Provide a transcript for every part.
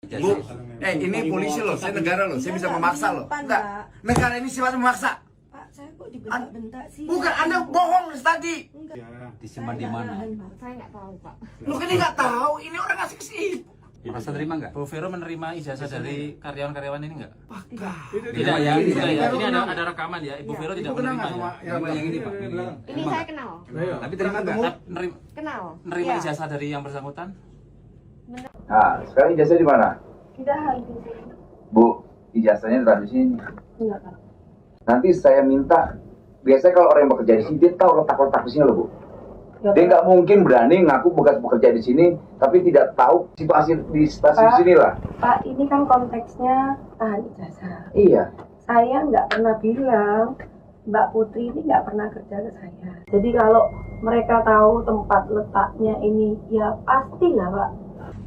Bu, ini polisi loh, saya negara loh, saya bisa memaksa loh. Enggak, negara ini sifatnya memaksa. Pak, saya kok dibentak-bentak sih? Bukan, Anda bohong tadi. Disimpan di mana? Saya nggak tahu, Pak. Lu kan nggak tahu, ini orang ngasih ke sini. Merasa terima nggak? Bu Vero menerima ijazah dari karyawan-karyawan ini nggak? Apakah? Tidak ya, tidak ya. Ini ada rekaman ya. Ibu Vero tidak menerima ya. Yang ini Pak. Ini saya kenal. Tapi terima nggak? Kenal. Menerima Iya. ijazah dari yang bersangkutan? Nah, sekarang ijazah di mana? Tidak di sini. Bu, ijazahnya ditaruh di sini. Enggak, Pak. Nanti saya minta, biasanya kalau orang yang bekerja di sini, dia tahu letak-letak di sini loh, Bu. Ya, Dia Pak. nggak mungkin berani ngaku bekas bekerja di sini, tapi tidak tahu situasi di stasiun Pak. sini lah. Pak, ini kan konteksnya tahan ijazah. Iya. Saya nggak pernah bilang Mbak Putri ini nggak pernah kerja ke saya. Jadi kalau mereka tahu tempat letaknya ini, ya pastilah, Pak.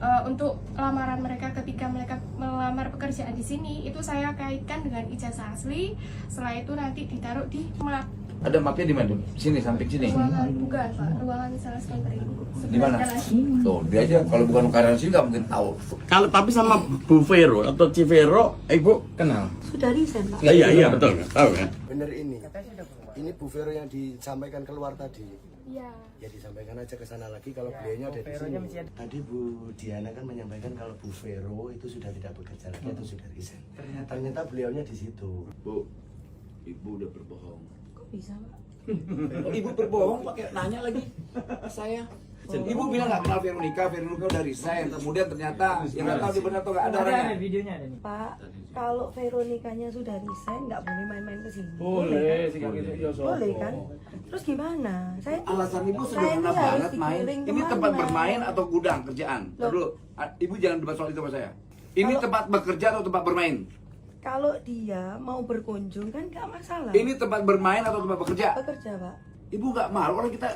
Untuk lamaran mereka ketika mereka melamar pekerjaan di sini itu saya kaitkan dengan ijazah asli. Setelah itu nanti ditaruh di map Ada mapnya di mana? Sini, samping sini. ruangan, bukan Pak, ruangan sales counter ini. Di mana? Tuh, dia aja kalau bukan karyawan sini nggak mungkin tahu. Kalau tapi sama Bu Vero atau Civero, Ibu kenal? Sudah resign, Pak. Iya betul, tahu kan? Bener ini. Ini Bu Vero yang disampaikan keluar tadi. Iya. Ya disampaikan aja ke sana lagi kalau beliaunya ada di sini. Tadi Bu Diana kan menyampaikan kalau Bu Vero itu sudah tidak bekerja lagi atau sudah resign. Ternyata beliaunya di situ. Bu, ibu udah berbohong. Kok bisa, Pak? Ibu berbohong pakai nanya lagi saya. Ibu bilang nggak kenal Veronica udah resign. Kemudian ternyata yang nggak tahu dia benar atau nggak ada orangnya. Pak, kalau Veronikanya sudah resign, nggak boleh main-main ke sini. Boleh, Boleh kan? Terus gimana? Saya Alasan ibu saya sederhana ini harus banget main. dikirim Ini kemana? tempat bermain atau gudang kerjaan? Ntar dulu, ibu jangan debat soal itu sama saya. Ini tempat bekerja atau tempat bermain? Kalau dia mau berkunjung kan nggak masalah. Ini tempat bermain atau tempat bekerja? Bekerja, Pak. Ibu nggak malu orang kita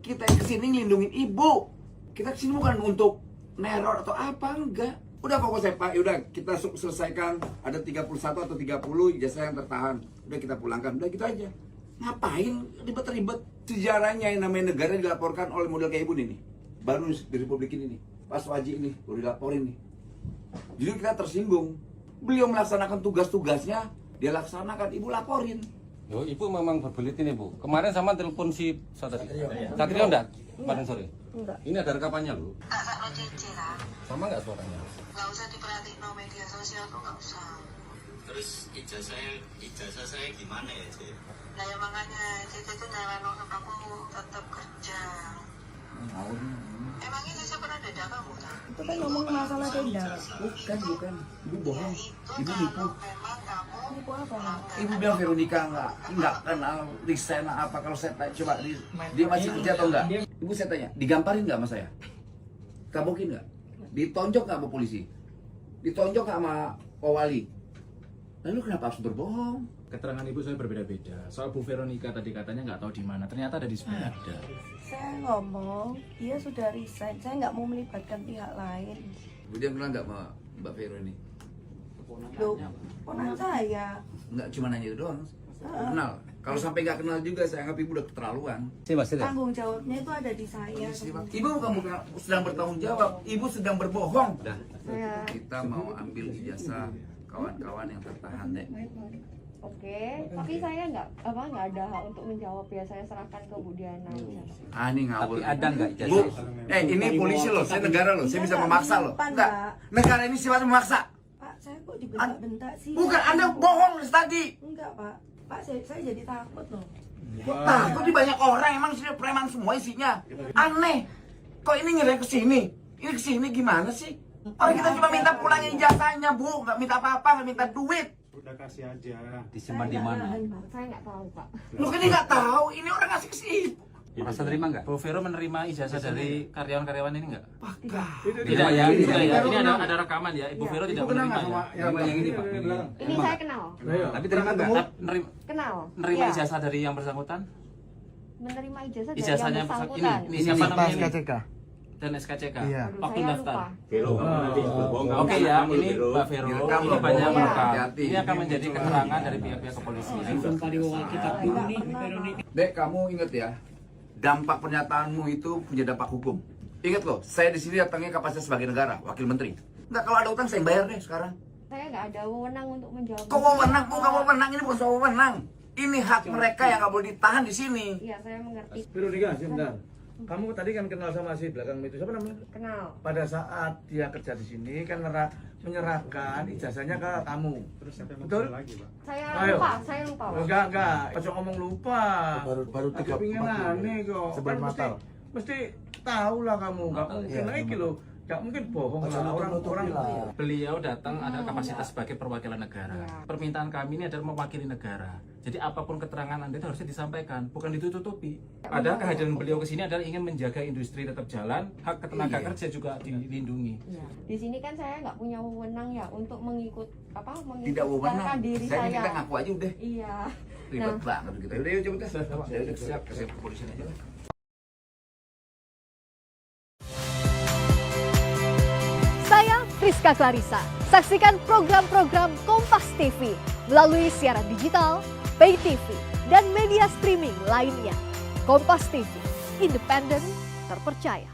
yang kesini ngelindungin ibu. Kita kesini bukan untuk neror atau apa, enggak. Udah pokoknya Pak, udah kita selesaikan. Ada 31 atau 30 ijazah yang tertahan. Udah kita pulangkan, udah gitu aja. Ngapain ribet-ribet? Sejarahnya yang namanya negara dilaporkan oleh model kayak ibu nih. Baru di Republik ini nih. Pas Waji ini, baru dilaporin nih. Jadi kita tersinggung. Beliau melaksanakan tugas-tugasnya, dia laksanakan, ibu laporin. Yo, Ibu memang berbelit ini Bu. Kemarin sama telepon si Satrio. Satrio enggak? Kemarin sore. Enggak. Ini ada rekamannya loh. Kakak lo cicilan, Sama nggak suaranya? nggak usah diperhatiin no media sosial tuh nggak usah. Terus ijazah saya gimana ya, Cik? Nah ya makanya Cici tuh nyalain untuk kamu tetap kerja. Emangnya Cici pernah dada kamu tak? Itu kan ngomong masalah tenda. Bukan. Ibu bohong. Itu Ibu kalau nipu. memang kamu Nipu apa? Ibu bilang Veronica nggak kenal resign apa. Kalau saya tanya, coba dia masih kerja atau enggak? Ibu saya tanya, digamparin nggak sama saya? Kabukin nggak? Ditonjok nggak sama polisi? Ditonjok nggak sama Wali? Lalu kenapa harus berbohong? Keterangan ibu saya berbeda-beda. Soal Bu Veronica tadi katanya nggak tahu di mana. Ternyata ada di sebelah. Saya ngomong, dia sudah resign. Saya nggak mau melibatkan pihak lain. Kemudian kenal nggak sama Mbak Vero ini? Loh, ponakan saya. Nggak cuma nanya itu doang. Kenal. Kalau sampai nggak kenal juga, saya anggap ibu udah keterlaluan. Tanggung jawabnya itu ada di saya. Ibu bukan sedang bertanggung jawab, ibu sedang berbohong. Saya Kita mau ambil ijazah kawan-kawan yang tertahan deh. oke, tapi saya nggak ada hak untuk menjawab ya. Saya serahkan ke Bu Diana. Ini ngawur. Tapi ada nggak Bu, ijazah? ini polisi loh, saya negara loh, saya bisa memaksa loh. Enggak, negara ini sifatnya memaksa. Pak, saya kok dibentak-bentak sih? Bukan, Anda bohong tadi. Enggak, Pak. Pak, saya jadi takut loh. Takut di banyak orang, emang sini preman semua isinya. Aneh. Kok ini ngirim ke sini? Ini ke sini gimana sih? Orang kita cuma minta pulangin ijazahnya, Bu. Nggak minta apa-apa, nggak minta duit. Udah kasih aja. Disimpan di mana? Saya nggak tahu, Pak. Lu kan nggak tahu, ini orang ngasih ke sini. Merasa terima nggak? Bu Vero menerima ijazah dari karyawan-karyawan ini nggak? Apakah? Tidak ya, tidak ya. Ini ada rekaman ya. Ibu Vero tidak menerima ya. Yang ini Pak. Ini saya kenal. Tapi terima nggak? Kenal. Menerima Iya. ijazah dari yang bersangkutan? Menerima ijazah dari Ijazahnya yang bersangkutan. ini siapa namanya ini? SKCK. Dan SKCK. Iya. Aduh, Waktu saya daftar. lupa. Oke ya, ini Mbak Vero. Direkam Ini loh, banyak Bu. merekam. Hati-hati. Ini akan menjadi keterangan dari pihak-pihak kepolisian. Dek, kamu inget ya, dampak pernyataanmu itu punya dampak hukum. Ingat loh, saya di sini datangnya kapasitas sebagai negara, wakil menteri. Enggak, kalau ada utang saya bayar deh sekarang. Saya nggak ada wewenang untuk menjawab. Kok wewenang? Bukan wewenang, ini bukan soal wewenang. Ini hak mereka yang nggak boleh ditahan di sini. Iya, saya mengerti. Veronica, sebentar. Kamu tadi kan kenal sama si belakang itu, siapa namanya? Kenal. Pada saat dia kerja di sini kan menyerahkan ijazahnya ke kamu. Terus siapa yang betul? Lagi, Pak? Saya lupa. Pak. Enggak. Pas ngomong lupa. Baru 3 Pengen aneh kok. Sebelum Kan Natal. mesti tahu lah kamu. Enggak mungkin lagi loh. Gak mungkin bohong lah orang-orang. Beliau datang ada kapasitas sebagai perwakilan negara. Permintaan kami ini adalah mewakili negara. Jadi apapun keterangan Anda itu harusnya disampaikan, bukan ditutupi. Padahal kehadiran beliau ke sini adalah ingin menjaga industri tetap jalan, hak tenaga kerja juga dilindungi. Ya. Di sini kan saya nggak punya wewenang ya untuk Tidak wewenang. diri Saya saya. kita ngaku aja udah. Iya. Ribet banget gitu. Udah yuk coba tes. Ya udah siap, kasih kepolisian aja lah. Saya Friska Clarissa. Saksikan program-program Kompas TV melalui siaran digital, pay TV, dan media streaming lainnya. Kompas TV, independen, terpercaya.